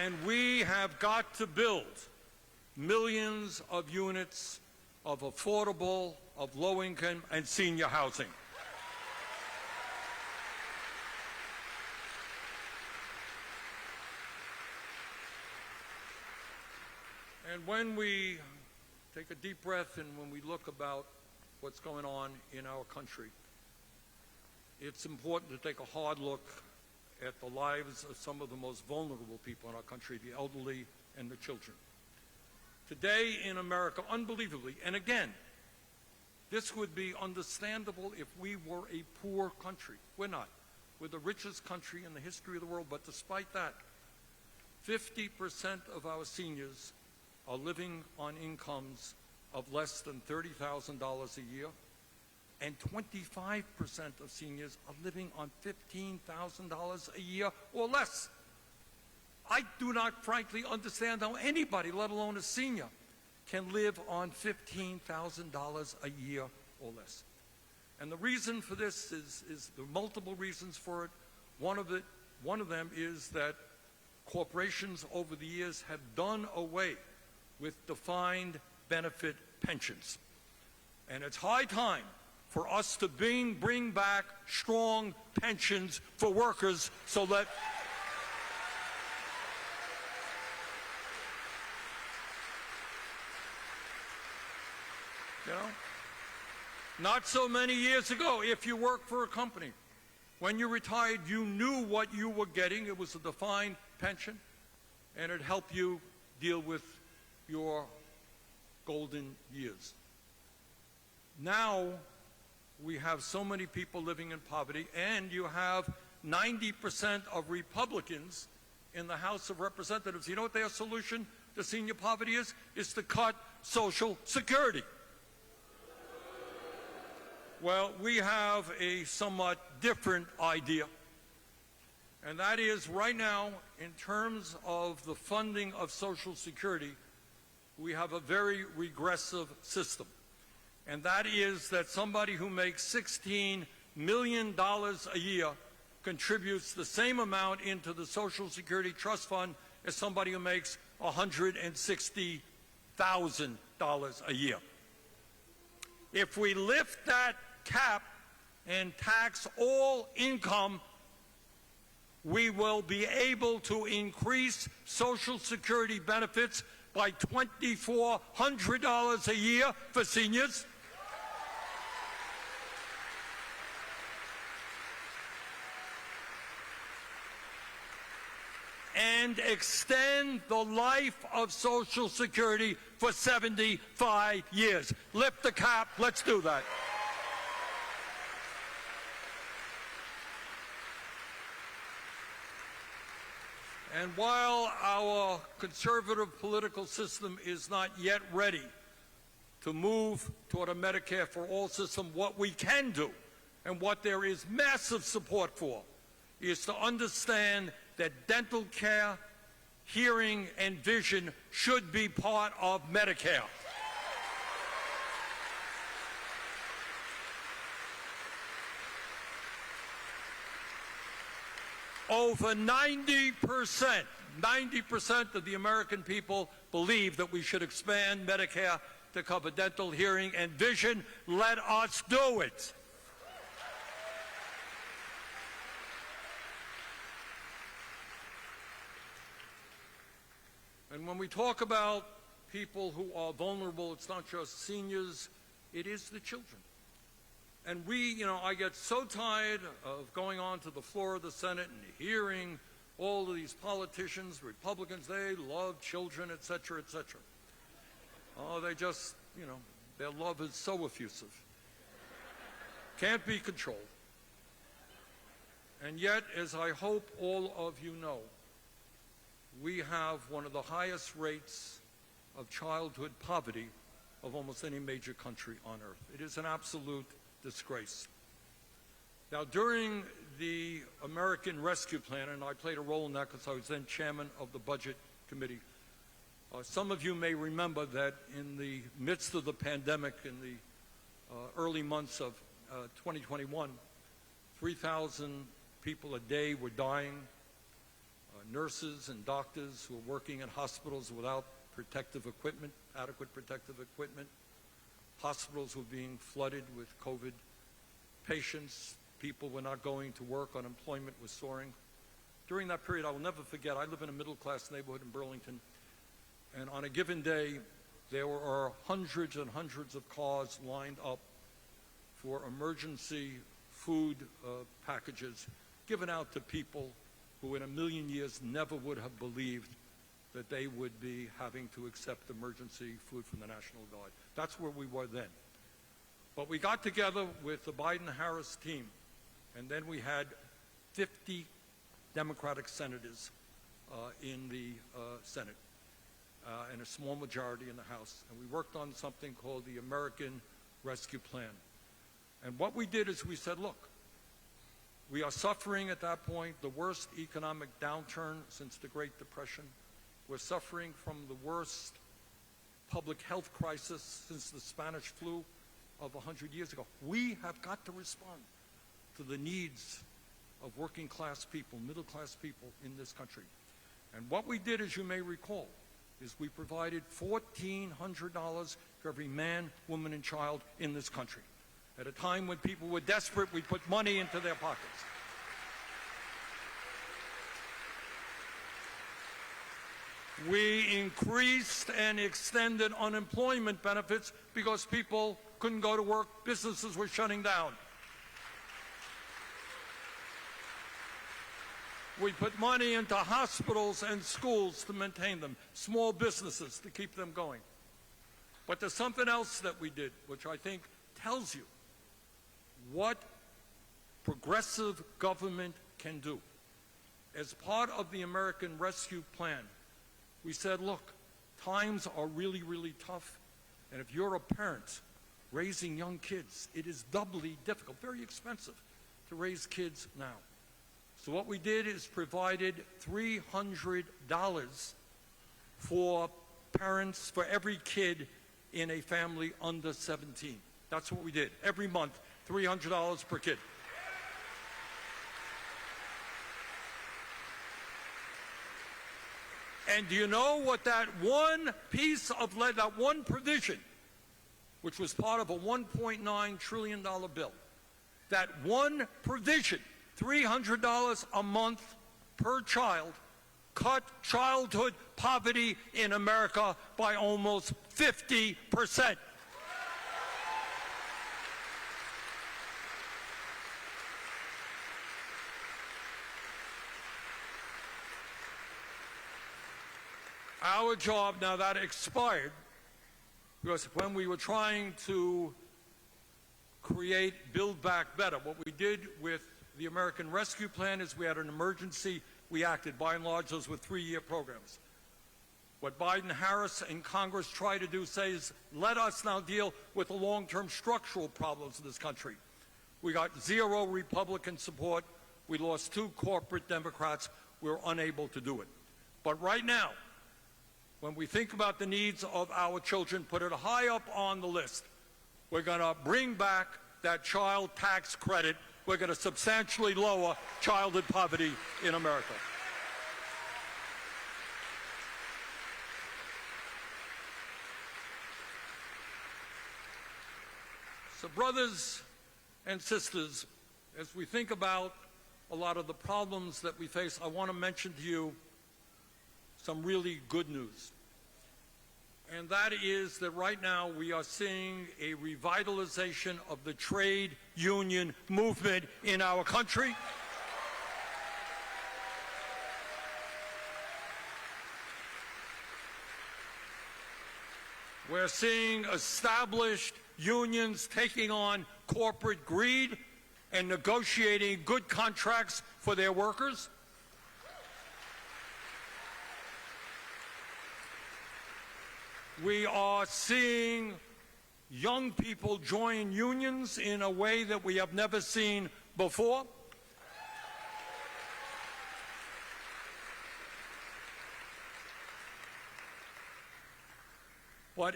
And we have got to build millions of units of affordable, of low-income and senior housing. And when we take a deep breath and when we look about what's going on in our country, it's important to take a hard look at the lives of some of the most vulnerable people in our country, the elderly and the children. Today in America, unbelievably, and again, this would be understandable if we were a poor country. We're not. We're the richest country in the history of the world, but despite that, 50% of our seniors are living on incomes of less than $30,000 a year, and 25% of seniors are living on $15,000 a year or less. I do not frankly understand how anybody, let alone a senior, can live on $15,000 a year or less. And the reason for this is there are multiple reasons for it. One of them is that corporations over the years have done away with defined benefit pensions. And it's high time for us to bring back strong pensions for workers so that not so many years ago, if you worked for a company, when you retired, you knew what you were getting. It was a defined pension, and it helped you deal with your golden years. Now, we have so many people living in poverty, and you have 90% of Republicans in the House of Representatives. You know what their solution to senior poverty is? It's to cut Social Security. Well, we have a somewhat different idea, and that is right now, in terms of the funding of Social Security, we have a very regressive system, and that is that somebody who makes $16 million a year contributes the same amount into the Social Security Trust Fund as somebody who makes $160,000 a year. If we lift that cap and tax all income, we will be able to increase Social Security benefits by $2,400 a year for seniors. And extend the life of Social Security for 75 years. Lift the cap, let's do that. And while our conservative political system is not yet ready to move toward a Medicare for all system, what we can do, and what there is massive support for, is to understand that dental care, hearing, and vision should be part of Medicare. Over 90% of the American people believe that we should expand Medicare to cover dental, hearing, and vision. Let us do it. And when we talk about people who are vulnerable, it's not just seniors, it is the children. And I get so tired of going on to the floor of the Senate and hearing all of these politicians, Republicans, they love children, et cetera, et cetera. Oh, they just, their love is so effusive. Can't be controlled. And yet, as I hope all of you know, we have one of the highest rates of childhood poverty of almost any major country on earth. It is an absolute disgrace. Now, during the American Rescue Plan, and I played a role in that because I was then chairman of the Budget Committee, some of you may remember that in the midst of the pandemic, in the early months of 2021, 3,000 people a day were dying. Nurses and doctors who were working in hospitals without protective equipment, adequate protective equipment. Hospitals were being flooded with COVID patients. People were not going to work. Unemployment was soaring. During that period, I will never forget, I live in a middle-class neighborhood in Burlington, and on a given day, there were hundreds and hundreds of cars lined up for emergency food packages given out to people who in a million years never would have believed that they would be having to accept emergency food from the National Guard. That's where we were then. But we got together with the Biden-Harris team, and then we had 50 Democratic senators in the Senate and a small majority in the House. And we worked on something called the American Rescue Plan. And what we did is we said, look, we are suffering at that point the worst economic downturn since the Great Depression. We're suffering from the worst public health crisis since the Spanish flu of 100 years ago. We have got to respond to the needs of working class people, middle class people in this country. And what we did, as you may recall, is we provided $1,400 for every man, woman, and child in this country. At a time when people were desperate, we put money into their pockets. We increased and extended unemployment benefits because people couldn't go to work, businesses were shutting down. We put money into hospitals and schools to maintain them, small businesses to keep them going. But there's something else that we did, which I think tells you what progressive government can do. As part of the American Rescue Plan, we said, look, times are really, really tough, and if you're a parent raising young kids, it is doubly difficult, very expensive to raise kids now. So what we did is provided $300 for parents, for every kid in a family under 17. That's what we did. Every month, $300 per kid. And do you know what that one piece of that one provision, which was part of a $1.9 trillion bill, that one provision, $300 a month per child, cut childhood poverty in America by almost 50%. Our job, now that expired, because when we were trying to create Build Back Better, what we did with the American Rescue Plan is we had an emergency, we acted. By and large, those were 3-year programs. What Biden, Harris, and Congress try to do says, let us now deal with the long-term structural problems of this country. We got 0 Republican support. We lost 2 corporate Democrats. We were unable to do it. But right now, when we think about the needs of our children, put it high up on the list. We're going to bring back that child tax credit. We're going to substantially lower childhood poverty in America. So, brothers and sisters, as we think about a lot of the problems that we face, I want to mention to you some really good news. And that is that right now we are seeing a revitalization of the trade union movement in our country. We're seeing established unions taking on corporate greed and negotiating good contracts for their workers. We are seeing young people join unions in a way that we have never seen before. But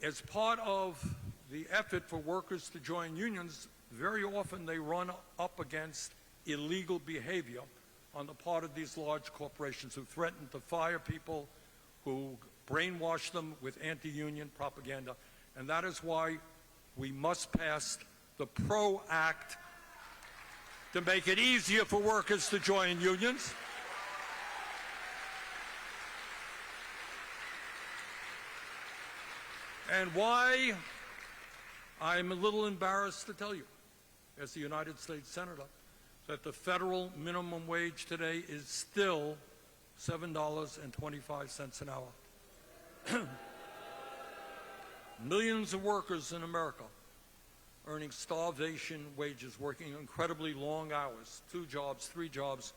as part of the effort for workers to join unions, very often they run up against illegal behavior on the part of these large corporations who threaten to fire people, who brainwash them with anti-union propaganda. And that is why we must pass the PRO Act to make it easier for workers to join unions. And why I'm a little embarrassed to tell you, as the United States Senator, that the federal minimum wage today is still $7.25 an hour. Millions of workers in America earning starvation wages, working incredibly long hours, 2 jobs, 3 jobs,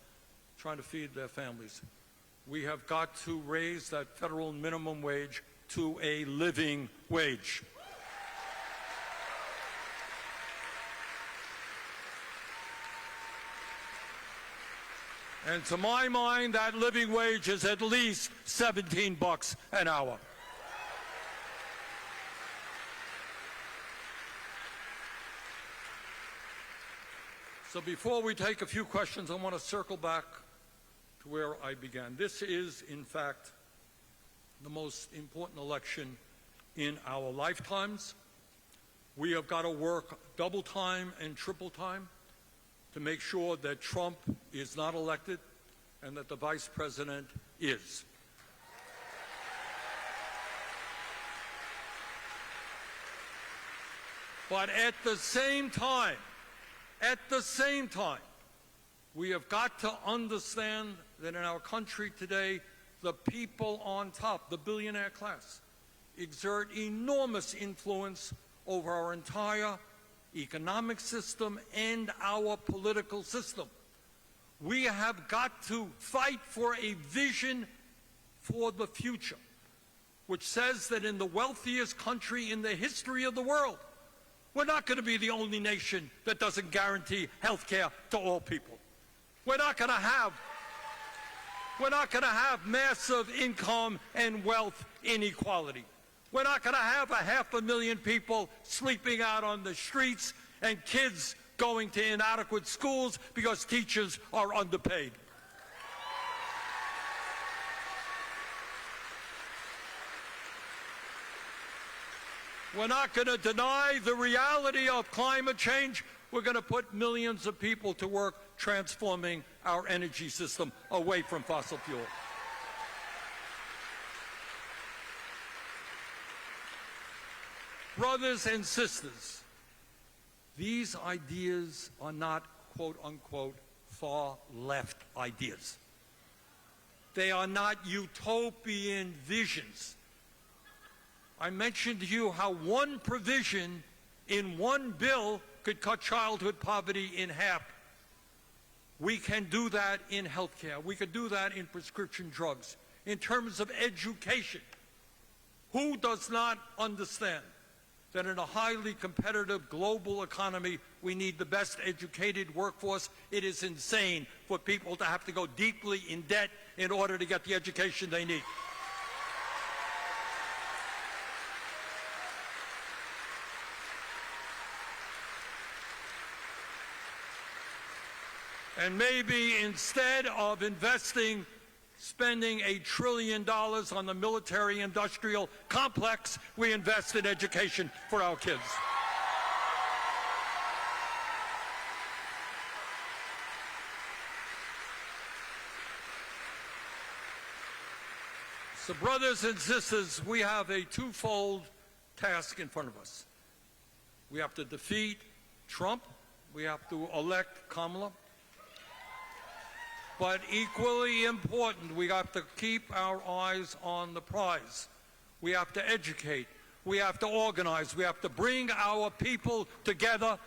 trying to feed their families. We have got to raise that federal minimum wage to a living wage. And to my mind, that living wage is at least $17 an hour. So before we take a few questions, I want to circle back to where I began. This is, in fact, the most important election in our lifetimes. We have got to work double time and triple time to make sure that Trump is not elected and that the vice president is. But at the same time, we have got to understand that in our country today, the people on top, the billionaire class, exert enormous influence over our entire economic system and our political system. We have got to fight for a vision for the future, which says that in the wealthiest country in the history of the world, we're not going to be the only nation that doesn't guarantee health care to all people. We're not going to have massive income and wealth inequality. We're not going to have 500,000 people sleeping out on the streets and kids going to inadequate schools because teachers are underpaid. We're not going to deny the reality of climate change. We're going to put millions of people to work transforming our energy system away from fossil fuel. Brothers and sisters, these ideas are not, quote unquote, far left ideas. They are not utopian visions. I mentioned to you how one provision in one bill could cut childhood poverty in half. We can do that in health care. We could do that in prescription drugs. In terms of education, who does not understand that in a highly competitive global economy, we need the best educated workforce? It is insane for people to have to go deeply in debt in order to get the education they need. And maybe instead of spending $1 trillion on the military-industrial complex, we invest in education for our kids. So, brothers and sisters, we have a twofold task in front of us. We have to defeat Trump. We have to elect Kamala. But equally important, we have to keep our eyes on the prize. We have to educate. We have to organize. We have to bring our people together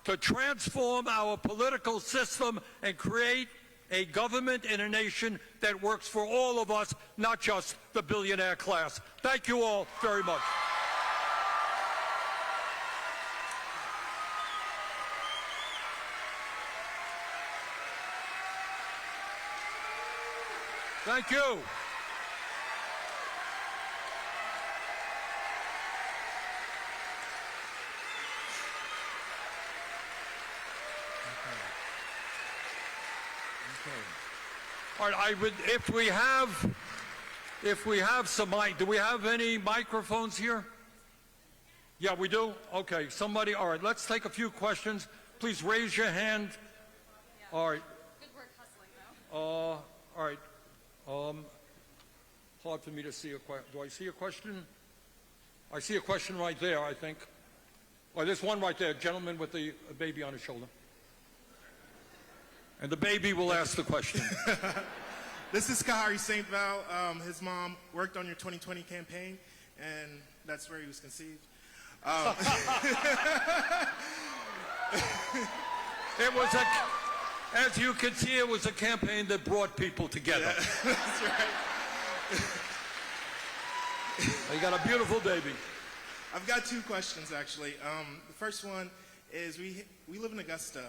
to transform our political system and create a government and a nation that works for all of us, not just the billionaire class. Thank you all very much. Thank you. All right, if we have some do we have any microphones here? Yeah, we do? Okay, somebody, all right, let's take a few questions. Please raise your hand. All right. Good work hustling, though. All right. Hard for me to see a question. Do I see a question? I see a question right there, I think. Oh, there's one right there, gentleman with the baby on his shoulder. And the baby will ask the question. This is Kahari St. Val. His mom worked on your 2020 campaign, and that's where he was conceived. It was as you can see, it was a campaign that brought people together. Yeah, that's right. You got a beautiful baby. I've got two questions, actually. The first one is we live in Augusta,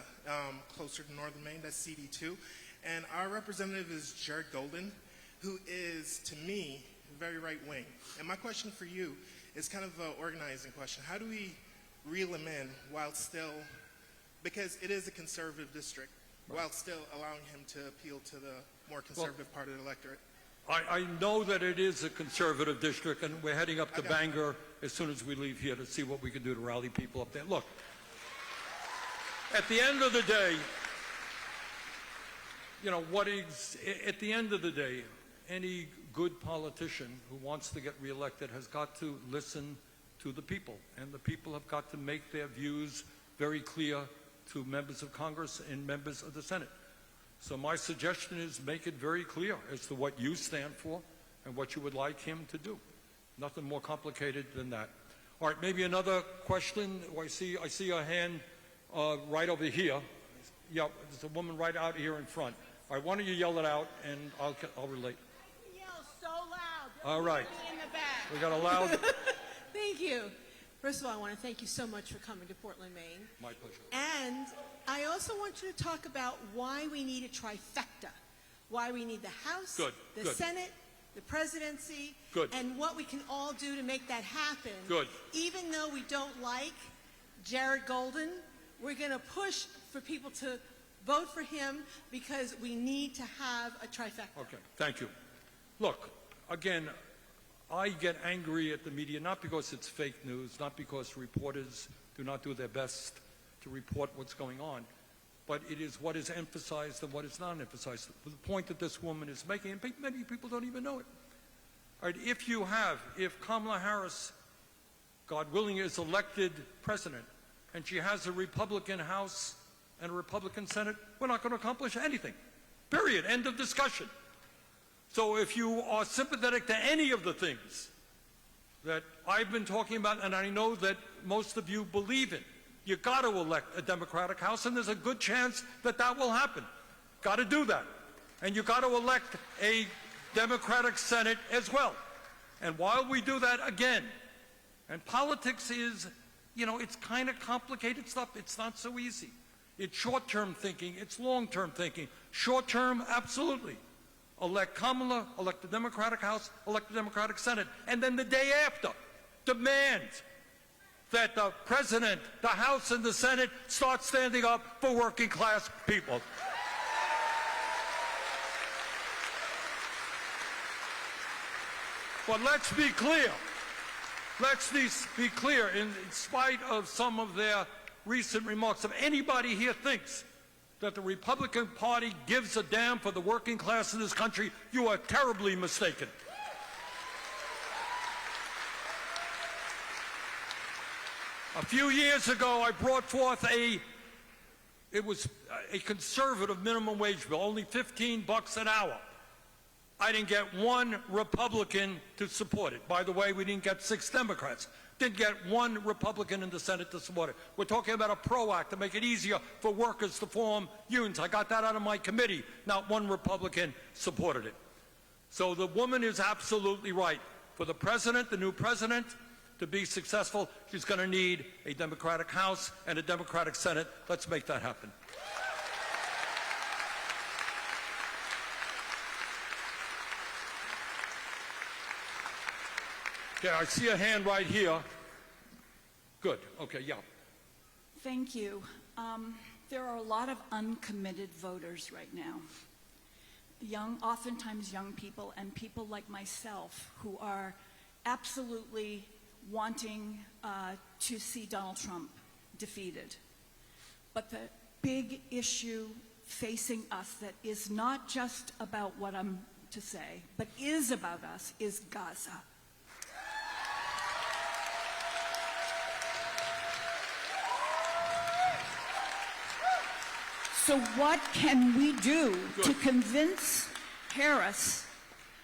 closer to northern Maine. That's CD2. And our representative is Jared Golden, who is, to me, very right-wing. And my question for you is kind of an organizing question. How do we reel him in while still, because it is a conservative district, while still allowing him to appeal to the more conservative part of the electorate? I know that it is a conservative district, and we're heading up to Bangor as soon as we leave here to see what we can do to rally people up there. Look, at the end of the day, you know, at the end of the day, any good politician who wants to get reelected has got to listen to the people, and the people have got to make their views very clear to members of Congress and members of the Senate. So my suggestion is make it very clear as to what you stand for and what you would like him to do. Nothing more complicated than that. All right, maybe another question. I see a hand right over here. Yeah, there's a woman right out here in front. All right, why don't you yell it out, and I'll relate. I can yell so loud. All right. In the back. We got a loud. Thank you. First of all, I want to thank you so much for coming to Portland, Maine. My pleasure. And I also want you to talk about why we need a trifecta, why we need the House, Good, the good. Senate, the presidency, Good. and what we can all do to make that happen. Good. Even though we don't like Jared Golden, we're going to push for people to vote for him because we need to have a trifecta. Okay, thank you. Look, again, I get angry at the media, not because it's fake news, not because reporters do not do their best to report what's going on, but it is what is emphasized and what is not emphasized. The point that this woman is making, and many people don't even know it. All right, if Kamala Harris, God willing, is elected president, and she has a Republican House and a Republican Senate, we're not going to accomplish anything. Period. End of discussion. So if you are sympathetic to any of the things that I've been talking about, and I know that most of you believe in, you got to elect a Democratic House, and there's a good chance that that will happen. Got to do that. And you got to elect a Democratic Senate as well. And while we do that, again, and politics is, you know, it's kind of complicated stuff. It's not so easy. It's short-term thinking. It's long-term thinking. Short-term, absolutely. Elect Kamala, elect the Democratic House, elect the Democratic Senate, and then the day after, demand that the President, the House, and the Senate start standing up for working-class people. But let's be clear. Let's be clear, in spite of some of their recent remarks, if anybody here thinks that the Republican Party gives a damn for the working class in this country, you are terribly mistaken. A few years ago, I brought forth a conservative minimum wage bill, only $15 an hour. I didn't get one Republican to support it. By the way, we didn't get 6 Democrats. Didn't get one Republican in the Senate to support it. We're talking about a PRO Act to make it easier for workers to form unions. I got that out of my committee. Not one Republican supported it. So the woman is absolutely right. For the president, the new president, to be successful, she's going to need a Democratic House and a Democratic Senate. Let's make that happen. Okay, I see a hand right here. Good. Okay, yeah. Thank you. There are a lot of uncommitted voters right now. Oftentimes young people and people like myself who are absolutely wanting to see Donald Trump defeated. But the big issue facing us that is not just about what I'm to say, but is about us, is Gaza. So what can we do to convince Harris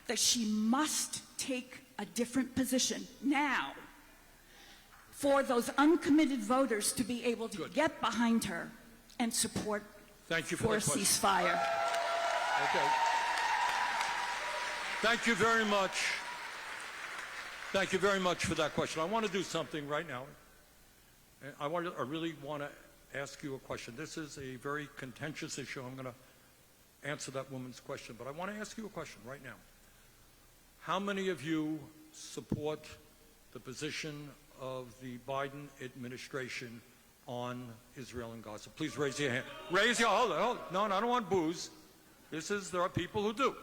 that she must take a different position now for those uncommitted voters to be able to get behind her and support Thank you for a that question. ceasefire? Okay. Thank you very much. Thank you very much for that question. I want to do something right now. I really want to ask you a question. This is a very contentious issue. I'm going to answer that woman's question, but I want to ask you a question right now. How many of you support the position of the Biden administration on Israel and Gaza? Please raise your hand. Raise your, hold on. No, I don't want booze. There are people who do.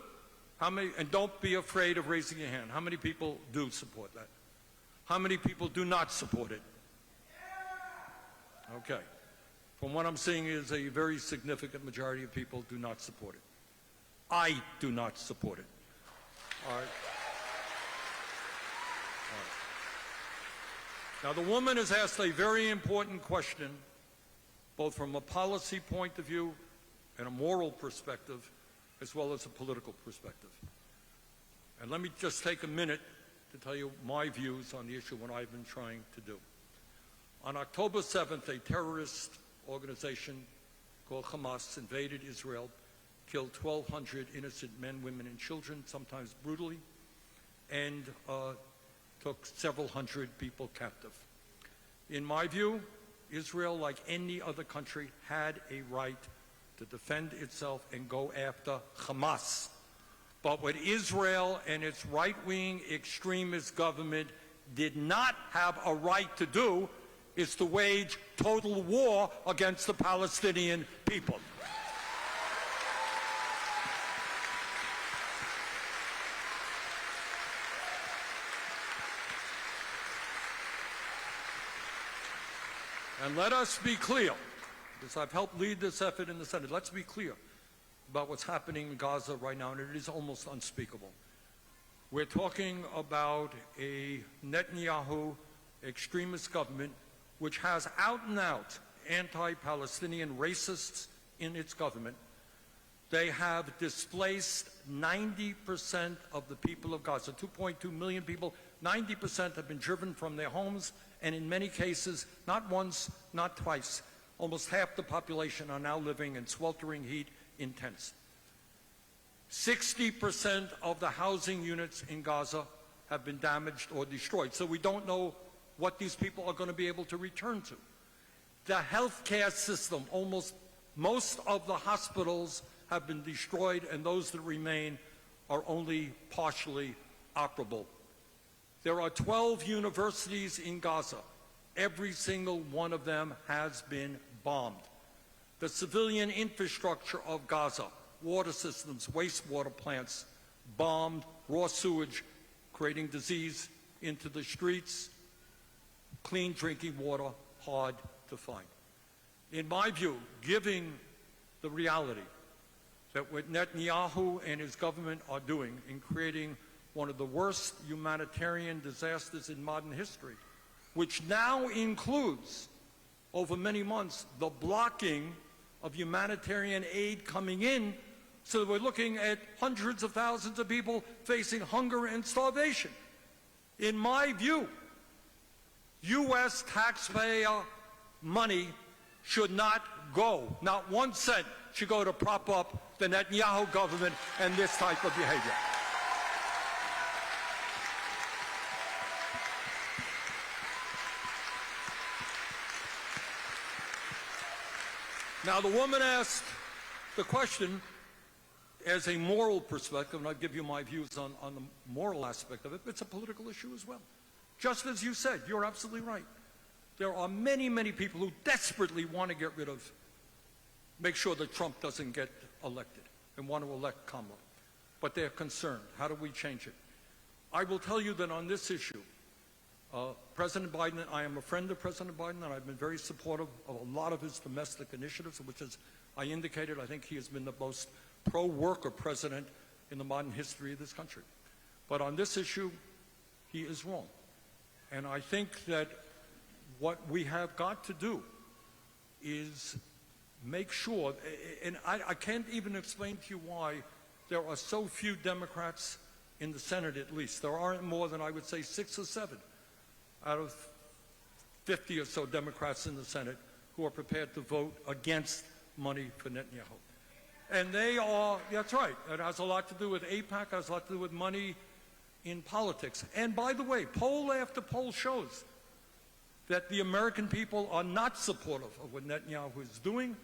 How many, and don't be afraid of raising your hand. How many people do support that? How many people do not support it? Okay. From what I'm seeing is a very significant majority of people do not support it. I do not support it. All right. Now, the woman has asked a very important question, both from a policy point of view and a moral perspective, as well as a political perspective. And let me just take a minute to tell you my views on the issue, what I've been trying to do. On October 7th, a terrorist organization called Hamas invaded Israel, killed 1,200 innocent men, women, and children, sometimes brutally, and took several hundred people captive. In my view, Israel, like any other country, had a right to defend itself and go after Hamas. But what Israel and its right-wing extremist government did not have a right to do is to wage total war against the Palestinian people. And let us be clear, because I've helped lead this effort in the Senate, let's be clear about what's happening in Gaza right now, and it is almost unspeakable. We're talking about a Netanyahu extremist government which has out-and-out anti-Palestinian racists in its government. They have displaced 90% of the people of Gaza, 2.2 million people. 90% have been driven from their homes, and in many cases, not once, not twice, almost half the population are now living in sweltering heat in tents. 60% of the housing units in Gaza have been damaged or destroyed, so we don't know what these people are going to be able to return to. The healthcare system, most of the hospitals have been destroyed, and those that remain are only partially operable. There are 12 universities in Gaza. Every single one of them has been bombed. The civilian infrastructure of Gaza, water systems, wastewater plants, bombed, raw sewage, creating disease into the streets, clean drinking water, hard to find. In my view, given the reality that what Netanyahu and his government are doing in creating one of the worst humanitarian disasters in modern history, which now includes, over many months, the blocking of humanitarian aid coming in, so that we're looking at hundreds of thousands of people facing hunger and starvation. In my view, U.S. taxpayer money should not go, not 1 cent should go to prop up the Netanyahu government and this type of behavior. Now, the woman asked the question as a moral perspective, and I'll give you my views on the moral aspect of it. It's a political issue as well. Just as you said, you're absolutely right. There are many, many people who desperately want to get rid of, make sure that Trump doesn't get elected and want to elect Kamala. But they're concerned. How do we change it? I will tell you that on this issue, President Biden, I am a friend of President Biden, and I've been very supportive of a lot of his domestic initiatives, which, as I indicated, I think he has been the most pro-worker president in the modern history of this country. But on this issue, he is wrong. And I think that what we have got to do is make sure, and I can't even explain to you why there are so few Democrats in the Senate, at least. There aren't more than, I would say, 6 or 7 out of 50 or so Democrats in the Senate who are prepared to vote against money for Netanyahu. And they are, that's right, it has a lot to do with AIPAC, it has a lot to do with money in politics. And by the way, poll after poll shows that the American people are not supportive of what Netanyahu is doing.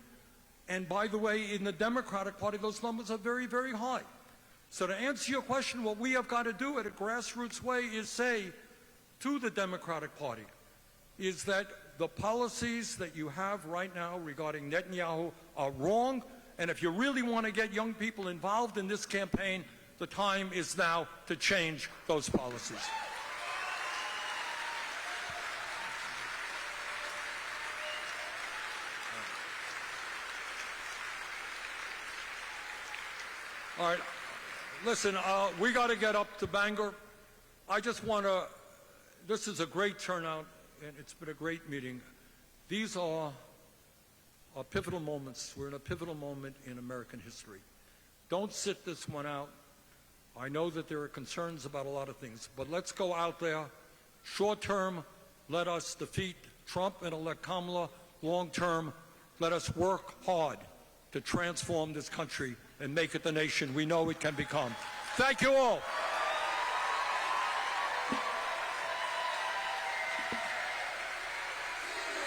And by the way, in the Democratic Party, those numbers are very, very high. So to answer your question, what we have got to do at a grassroots way is say to the Democratic Party is that the policies that you have right now regarding Netanyahu are wrong. And if you really want to get young people involved in this campaign, the time is now to change those policies. All right, listen, we got to get up to Bangor. I just want to, this is a great turnout, and it's been a great meeting. These are pivotal moments. We're in a pivotal moment in American history. Don't sit this one out. I know that there are concerns about a lot of things, but let's go out there. Short term, let us defeat Trump and elect Kamala. Long term, let us work hard to transform this country and make it the nation we know it can become. Thank you all.